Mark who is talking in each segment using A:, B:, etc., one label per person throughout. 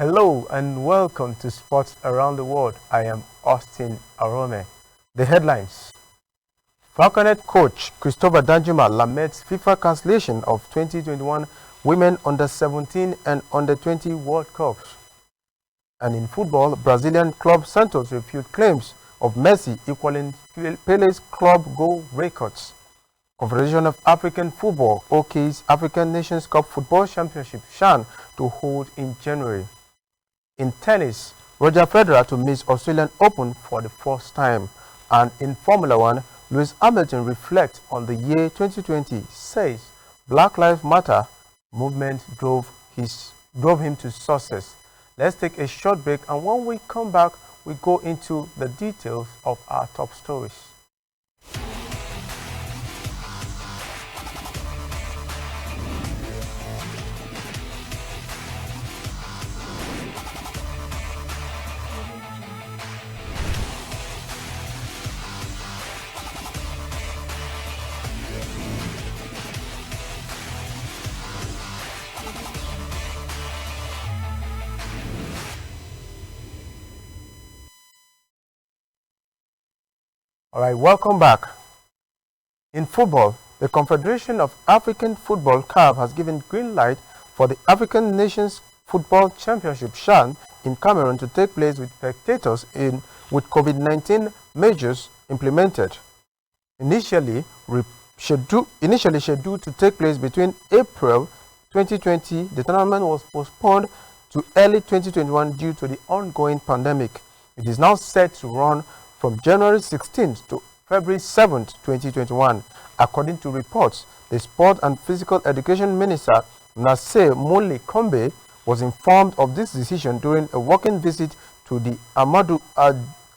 A: Hello and welcome to Sports Around the World. I am Austin Arome. The headlines. Falconet coach Christopher Danjuma laments FIFA cancellation of 2021 Women Under-17 and Under-20 World Cups. And in football, Brazilian club Santos refute claims of Messi equaling Pele's club goal records. Confederation of African Football OK's African Nations Cup Football Championship (CHAN) to hold in January. In tennis, Roger Federer to miss Australian Open for the first time. And in Formula One, Lewis Hamilton reflects on the year 2020, says Black Lives Matter movement drove him to success. Let's take a short break, and when we come back, we go into the details of our top stories. All right, welcome back. In football, the Confederation of African Football (CAF) has given green light for the African Nations Football Championship (CHAN) in Cameroon to take place with spectators with COVID-19 measures implemented. Initially scheduled to take place between April 2020, the tournament was postponed to early 2021 due to the ongoing pandemic. It is now set to run from January 16th to February 7th, 2021. According to reports, the Sport and Physical Education Minister, Nasser Mouli Kombe, was informed of this decision during a walking visit to the Amadou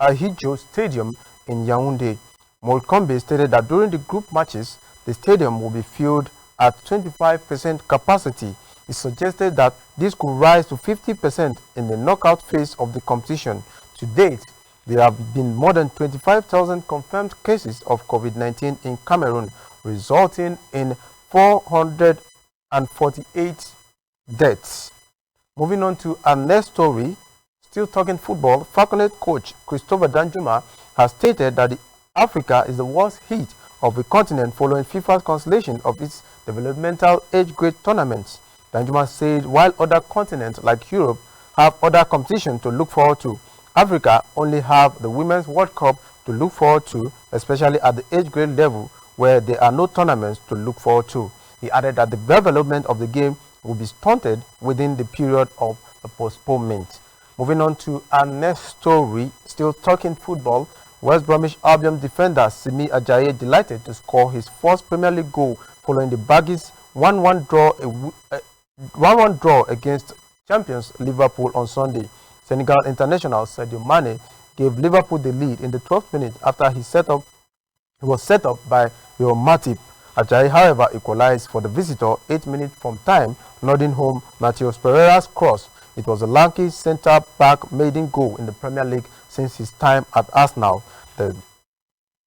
A: Ahidjo Stadium in Yaoundé. Mouli Kombe stated that during the group matches, the stadium will be filled at 25% capacity. He suggested that this could rise to 50% in the knockout phase of the competition. To date, there have been more than 25,000 confirmed cases of COVID-19 in Cameroon, resulting in 448 deaths. Moving on to our next story, still talking football, Falconet coach Christopher Danjuma has stated that Africa is the worst hit of the continent following FIFA's cancellation of its developmental age grade tournaments. Danjuma said while other continents like Europe have other competitions to look forward to, Africa only have the Women's World Cup to look forward to, especially at the age grade level where there are no tournaments to look forward to. He added that the development of the game will be stunted within the period of the postponement. Moving on to our next story, still talking football, West Bromwich Albion defender Simi Ajayi delighted to score his first Premier League goal following the Baggies' 1-1 draw against champions Liverpool on Sunday. Senegal international Sadio Mane gave Liverpool the lead in the 12th minute after he was set up by Real Matip. Ajayi, however, equalized for the visitor 8 minutes from time, nodding home Matheus Pereira's cross. It was a lanky centre-back maiden goal in the Premier League since his time at Arsenal. The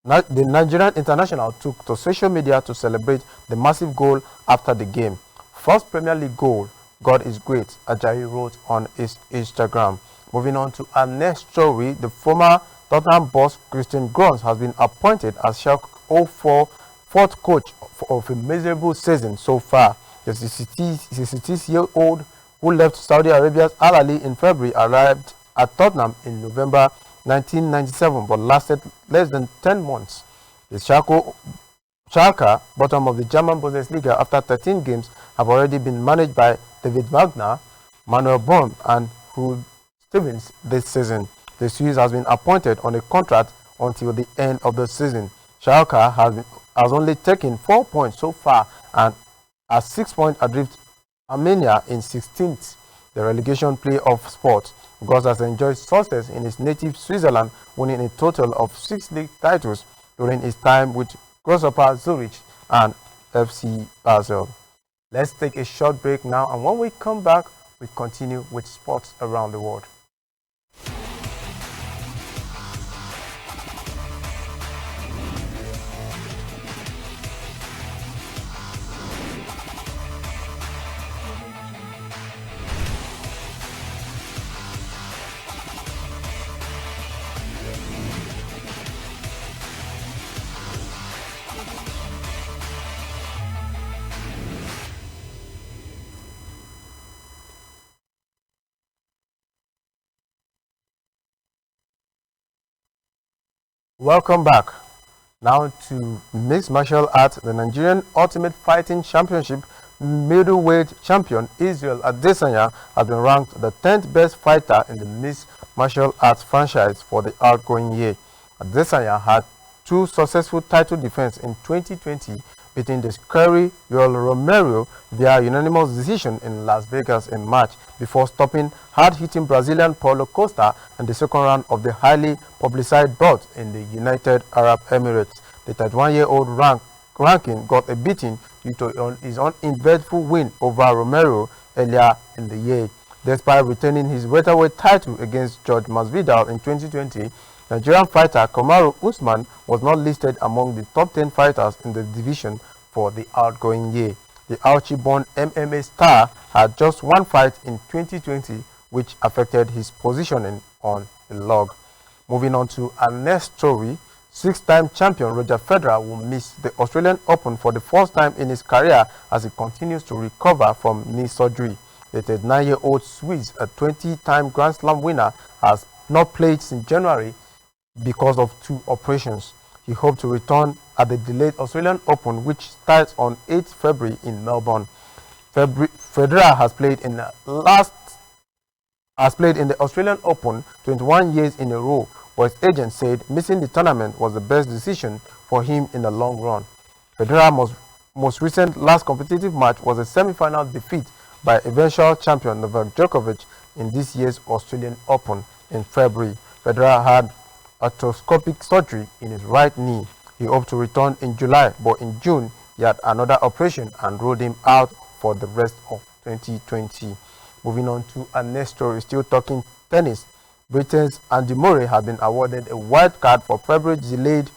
A: Nigerian international took to social media to celebrate the massive goal after the game. First Premier League goal, God is great, Ajayi wrote on his Instagram. Moving on to our next story, the former Tottenham boss Christian Grande has been appointed as Schalke 04 fourth coach of a miserable season so far. The 66-year-old who left Saudi Arabia's Al Ahly in February arrived at Tottenham in November 1997 but lasted less than 10 months. The Schalke, bottom of the German Bundesliga after 13 games, have already been managed by David Wagner, Manuel Baum and Hugh Stevens this season. The Swiss has been appointed on a contract until the end of the season. Schalke has only taken 4 points so far and has 6 points adrift Armenia in 16th, the relegation play-off spot. Gauss has enjoyed success in his native Switzerland, winning a total of 6 league titles during his time with Grasshopper Zurich and FC Basel. Let's take a short break now, and when we come back, we continue with sports around the world. Welcome back. Now to mixed martial arts, the Nigerian Ultimate Fighting Championship middleweight champion Israel Adesanya has been ranked the 10th best fighter in the mixed martial arts franchise for the outgoing year. Adesanya had two successful title defenses in 2020, beating the scary Yoel Romero via unanimous decision in Las Vegas in March before stopping hard-hitting Brazilian Paulo Costa in the second round of the highly publicized bout in the United Arab Emirates. The 31-year-old ranking got a beating due to his uneventful win over Romero earlier in the year. Despite retaining his welterweight title against George Masvidal in 2020, Nigerian fighter Kamaru Usman was not listed among the top 10 fighters in the division for the outgoing year. The Auchi-born MMA star had just one fight in 2020, which affected his positioning on the log. Moving on to our next story, six-time champion Roger Federer will miss the Australian Open for the first time in his career as he continues to recover from knee surgery. The 39-year-old Swiss, a 20-time Grand Slam winner, has not played since January because of two operations. He hoped to return at the delayed Australian Open, which starts on 8 February in Melbourne. Federer has played in the Australian Open 21 years in a row, but his agent said missing the tournament was the best decision for him in the long run. Federer's most recent last competitive match was a semi-final defeat by eventual champion Novak Djokovic in this year's Australian Open in February. Federer had arthroscopic surgery in his right knee. He hoped to return in July, but in June he had another operation and ruled him out for the rest of 2020. Moving on to our next story, still talking tennis. Britain's Andy Murray has been awarded a wild card for February's delayed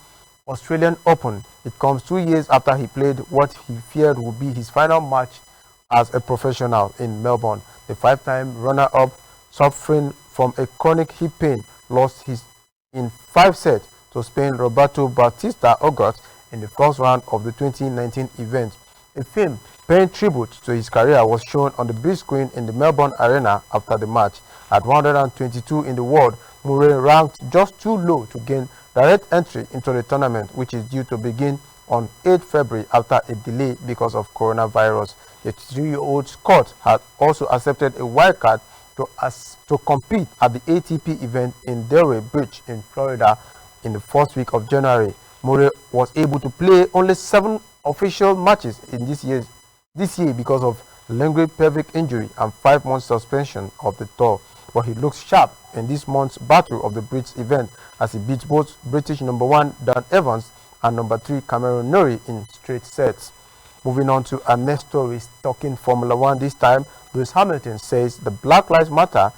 A: Australian Open. It comes 2 years after he played what he feared would be his final match as a professional in Melbourne. The five-time runner-up, suffering from a chronic hip pain, lost his in 5 sets to Spain Roberto Bautista Agut in the first round of the 2019 event. A film paying tribute to his career was shown on the big screen in the Melbourne Arena after the match. At 122 in the world, Murray ranked just too low to gain direct entry into the tournament, which is due to begin on 8 February after a delay because of coronavirus. The 3-year-old Scot had also accepted a wild card to compete at the ATP event in Delray Beach in Florida in the first week of January. Murray was able to play only 7 official matches in this year because of lingering pelvic injury and 5-month suspension of the tour. But he looks sharp in this month's Battle of the Brits event as he beats both British number 1 Dan Evans and number 3 Cameron Norrie in straight sets. Moving on to our next story, talking Formula 1 this time. Lewis Hamilton says the Black Lives Matter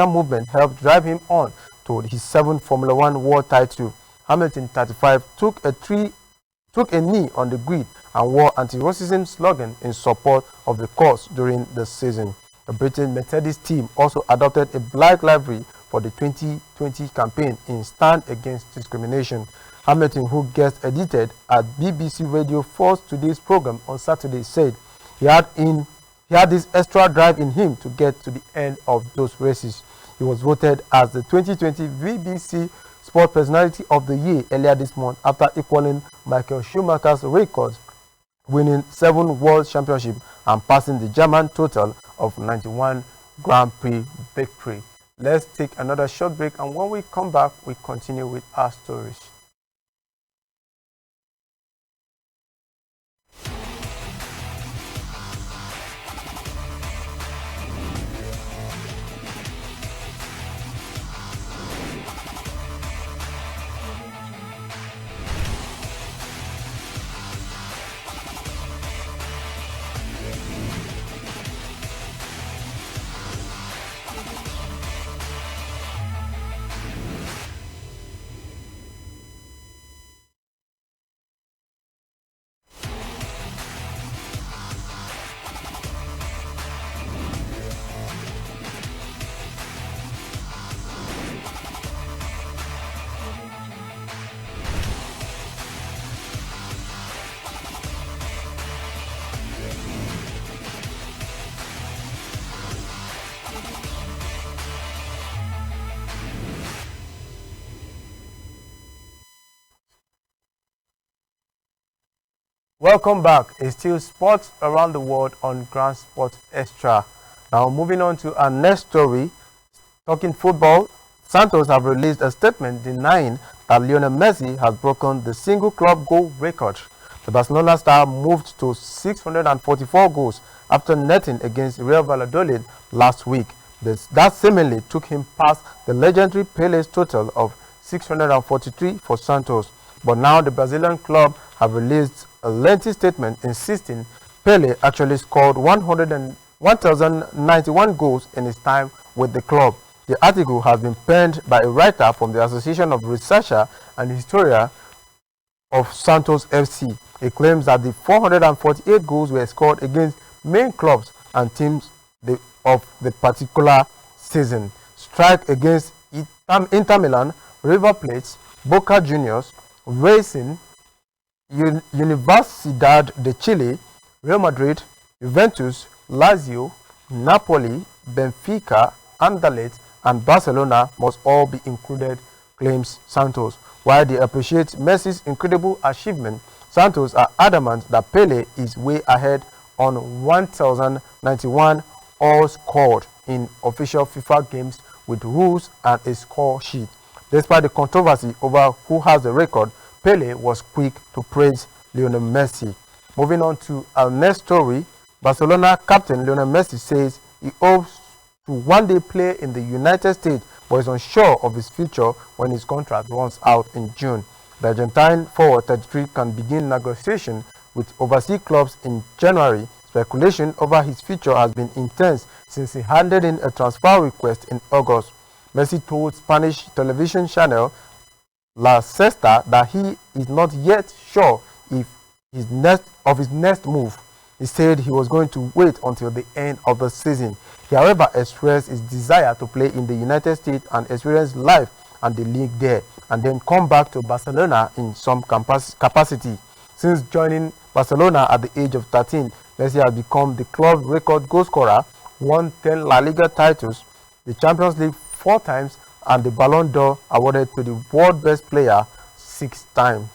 A: movement helped drive him on to his 7th Formula 1 world title. Hamilton, 35, took a knee on the grid and wore anti-racism slogan in support of the cause during the season. The British Mercedes team also adopted a black livery for the 2020 campaign in Stand Against Discrimination. Hamilton, who guest edited at BBC Radio 4's Today's program on Saturday, said he had this extra drive in him to get to the end of those races. He was voted as the 2020 BBC Sport Personality of the Year earlier this month after equaling Michael Schumacher's records, winning 7 World Championships and passing the German total of 91 Grand Prix victory. Let's take another short break, and when we come back, we continue with our stories. Welcome back. It's still sports around the world on Grand Sports Extra. Now, moving on to our next story, talking football. Santos have released a statement denying that Lionel Messi has broken the single club goal record. The Barcelona star moved to 644 goals after netting against Real Valladolid last week. That seemingly took him past the legendary Pele's total of 643 for Santos. But now the Brazilian club have released a lengthy statement insisting Pele actually scored 1,091 goals in his time with the club. The article has been penned by a writer from the Association of Researcher and Historia of Santos FC. It claims that the 448 goals were scored against main clubs and teams of the particular season. Strike against Inter Milan, River Plate, Boca Juniors, Racing, Universidad de Chile, Real Madrid, Juventus, Lazio, Napoli, Benfica, Anderlecht, and Barcelona must all be included, claims Santos. While they appreciate Messi's incredible achievement, Santos are adamant that Pele is way ahead on 1,091 all scored in official FIFA games with rules and a score sheet. Despite the controversy over who has the record, Pele was quick to praise Lionel Messi. Moving on to our next story, Barcelona captain Lionel Messi says he hopes to one day play in the United States but is unsure of his future when his contract runs out in June. The Argentine forward 33 can begin negotiation with overseas clubs in January. Speculation over his future has been intense since he handed in a transfer request in August. Messi told Spanish television channel La Sexta that he is not yet sure if his next move. He said he was going to wait until the end of the season. He, however, expressed his desire to play in the United States and experience life and the league there, and then come back to Barcelona in some capacity. Since joining Barcelona at the age of 13, Messi has become the club's record goal scorer, won 10 La Liga titles, the Champions League 4 times, and the Ballon d'Or awarded to the world best player 6 times.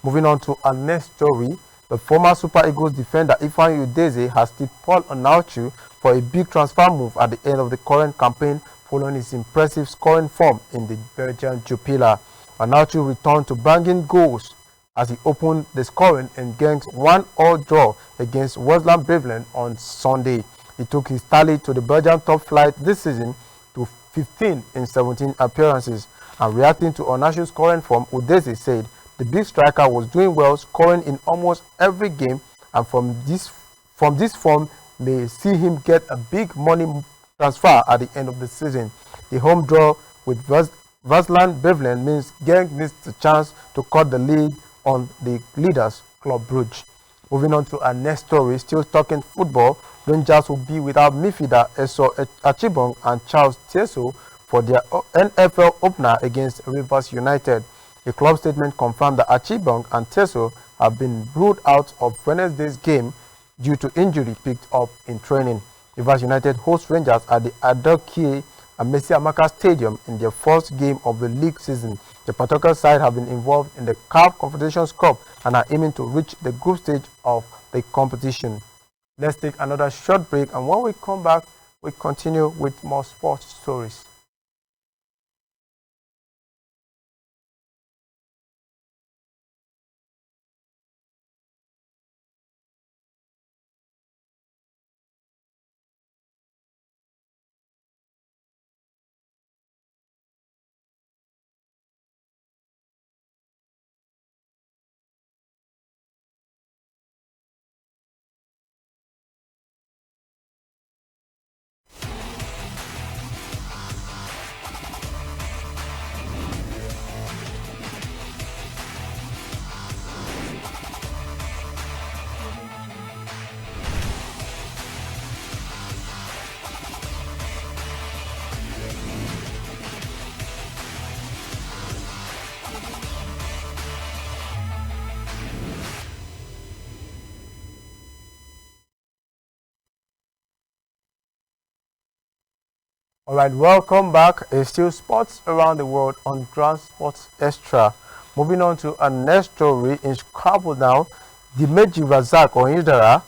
A: Moving on to our next story, the former Super Eagles defender Ifeanyi Udeze has tipped Paul Onuachu for a big transfer move at the end of the current campaign following his impressive scoring form in the Belgian Jupiler. Onuachu returned to banging goals as he opened the scoring in Geng's 1-1 draw against Westland Bremen on Sunday. He took his tally to the Belgian top flight this season to 15 in 17 appearances. And reacting to Onuachu's scoring form, Udeze said the big striker was doing well, scoring in almost every game, and from this form may see him get a big money transfer at the end of the season. The home draw with Westland Bremen means Genk missed the chance to cut the lead on the leaders, Club Brugge. Moving on to our next story, still talking football, Rangers will be without midfielder Eso Achibong and Charles Tieso for their NFL opener against Rivers United. A club statement confirmed that Achibong and Tieso have been ruled out of Wednesday's game due to injury picked up in training. Rivers United host Rangers at the Adokie Amesi Amaka Stadium in their first game of the league season. The Patoka side have been involved in the CAF Confederations Cup and are aiming to reach the group stage of the competition. Let's take another short break, and when we come back, we continue with more sports stories. Alright, welcome back. It's still sports around the world on Grand Sports Extra. Moving on to our next story in Scrabble now. Dimeji Razak Oyindara,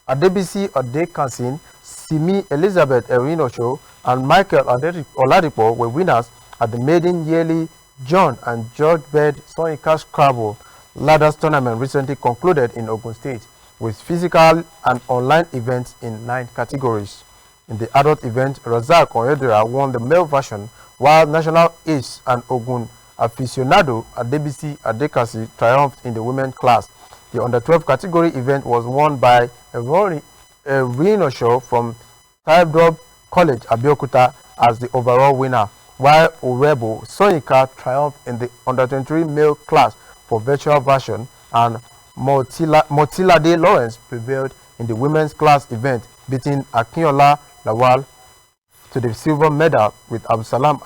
A: Adebisi Odekansin, Simi Elizabeth Erinosho, and Michael Oladipo were winners at the maiden yearly John and George Bed Sonika Scrabble Ladders tournament recently concluded in Ogun State, with physical and online events in 9 categories. In the adult event, Razak Oyedera won the male version, while national ace and Ogun aficionado Adebisi Adekasi triumphed in the women's class. The under-12 category event was won by Reno Show from Tyndrop College, Abeokuta, as the overall winner, while Orebo Sonika triumphed in the under-23 male class for virtual version, and Motilade Lawrence prevailed in the women's class event, beating Akinola Lawal to the silver medal, with Absalam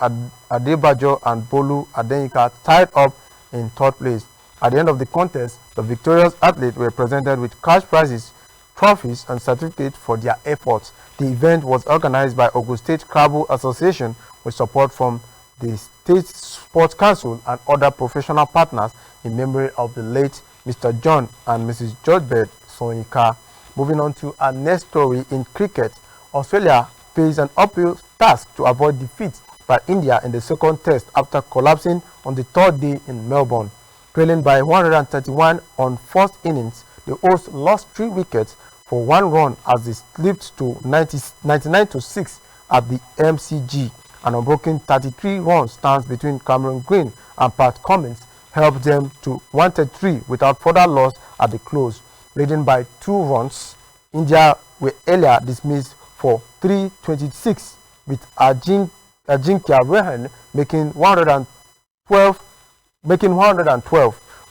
A: Adebajo and Bolu Adenika tied up in third place. At the end of the contest, the victorious athletes were presented with cash prizes, trophies, and certificates for their efforts. The event was organized by Ogun State Scrabble Association with support from the State Sports Council and other professional partners in memory of the late Mr. John and Mrs. George Bed Sonika. Moving on to our next story in cricket, Australia faced an uphill task to avoid defeat by India in the second test after collapsing on the third day in Melbourne. Trailing by 131 on first innings, the hosts lost 3 wickets for 1 run as they slipped to 99-6 at the MCG. An unbroken 33-run stance between Cameron Green and Pat Cummins helped them to 133 without further loss at the close. Leading by 2 runs, India were earlier dismissed for 326, with Ajinkya Rehan making 112.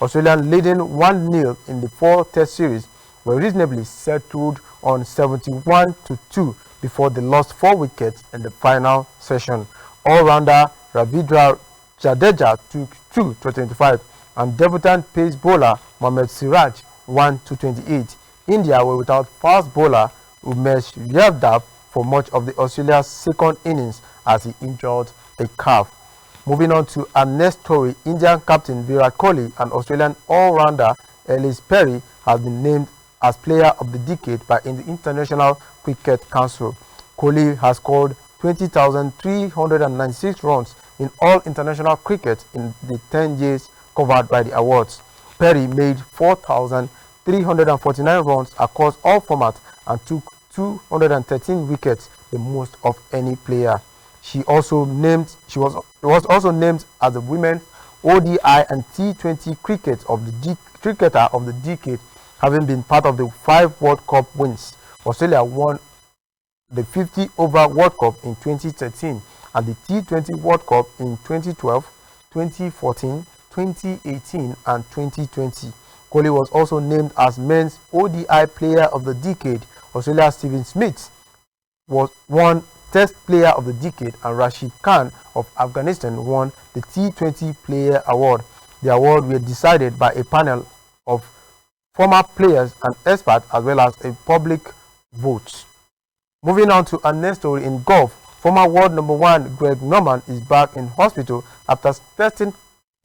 A: Australia leading 1-0 in the 4-test series were reasonably settled on 71-2 before they lost 4 wickets in the final session. All-rounder Ravindra Jadeja took 2 to 25, and debutant pace bowler Mohammad Siraj 1 to 28. India were without fast bowler Umesh Yadav for much of the Australia's second innings as he injured a calf. Moving on to our next story, Indian captain Virat Kohli and Australian all-rounder Ellis Perry has been named as Player of the Decade by the International Cricket Council. Kohli has scored 20,396 runs in all international cricket in the 10 years covered by the awards. Perry made 4,349 runs across all formats and took 213 wickets, the most of any player. She was also named as the Women's ODI and T20 cricketer of the decade, having been part of the 5 World Cup wins. Australia won the 50-over World Cup in 2013 and the T20 World Cup in 2012, 2014, 2018 and 2020. Kohli was also named as Men's ODI Player of the Decade. Australia's Stephen Smith won Test Player of the Decade, and Rashid Khan of Afghanistan won the T20 Player Award. The award was decided by a panel of former players and experts as well as a public vote. Moving on to our next story in golf, former world number 1 Greg Norman is back in hospital after testing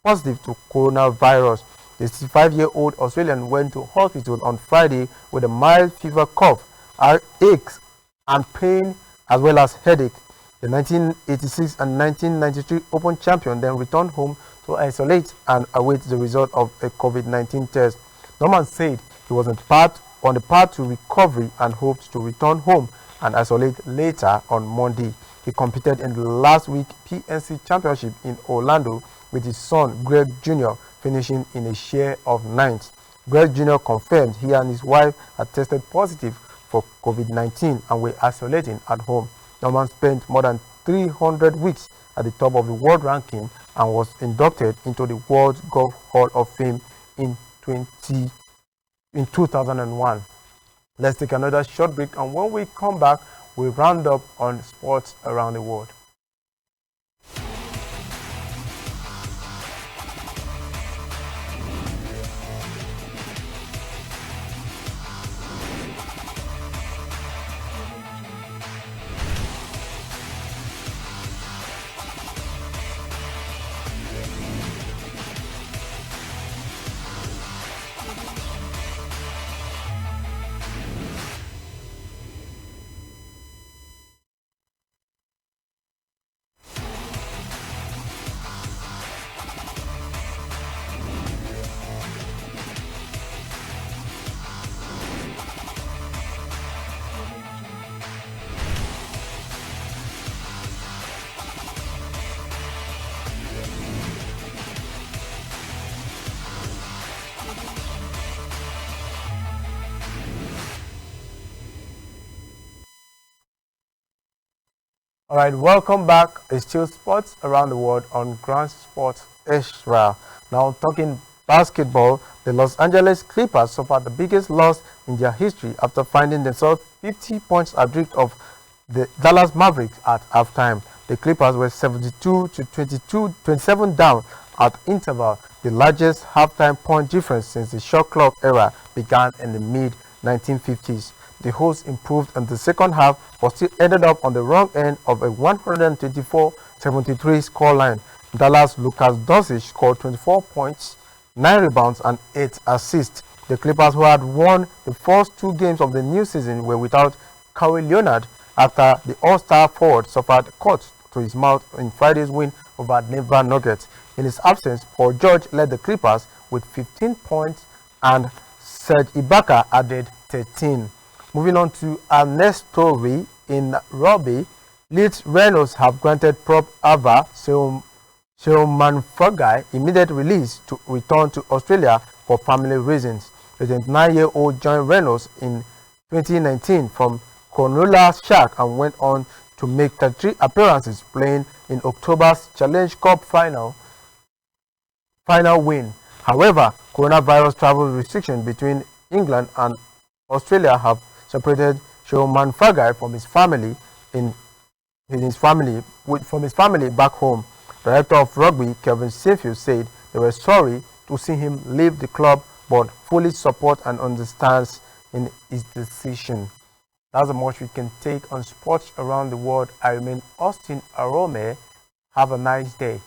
A: positive to coronavirus. The 65-year-old Australian went to hospital on Friday with a mild fever, cough, aches and pain, as well as headache. The 1986 and 1993 Open champion then returned home to isolate and await the result of a COVID-19 test. Norman said he was on the path to recovery and hoped to return home and isolate later on Monday. He competed in the last week PNC Championship in Orlando with his son Greg Jr. finishing in a share of 9th. Greg Jr. confirmed he and his wife had tested positive for COVID-19 and were isolating at home. Norman spent more than 300 weeks at the top of the world ranking and was inducted into the World Golf Hall of Fame in 2001. Let's take another short break, and when we come back, we'll round up on sports around the world. All right, welcome back. It's still sports around the world on Grand Sports Israel. Now talking basketball, the Los Angeles Clippers suffered the biggest loss in their history after finding themselves 50 points adrift of the Dallas Mavericks at halftime. The Clippers were 72 to 27 down at interval, the largest halftime point difference since the shot clock era began in the mid-1950s. The hosts improved in the second half but still ended up on the wrong end of a 124-73 scoreline. Dallas' Lucas Doncic scored 24 points, 9 rebounds and 8 assists. The Clippers, who had won the first 2 games of the new season, were without Kawhi Leonard after the All-Star forward suffered cuts to his mouth in Friday's win over Denver Nuggets. In his absence, Paul George led the Clippers with 15 points and Serge Ibaka added 13. Moving on to our next story, in rugby, Leeds Rhinos have granted prop Ava Seomanfagai immediate release to return to Australia for family reasons. The 29-year-old joined Rhinos in 2019 from Cronulla Shark and went on to make 33 appearances, playing in October's Challenge Cup final win. However, coronavirus travel restrictions between England and Australia have separated Showman Fagai from his family back home. Director of rugby Kevin Sefield said they were sorry to see him leave the club, but fully support and understands in his decision. That's the much we can take on sports around the world. I remain Austin Arome. Have a nice day.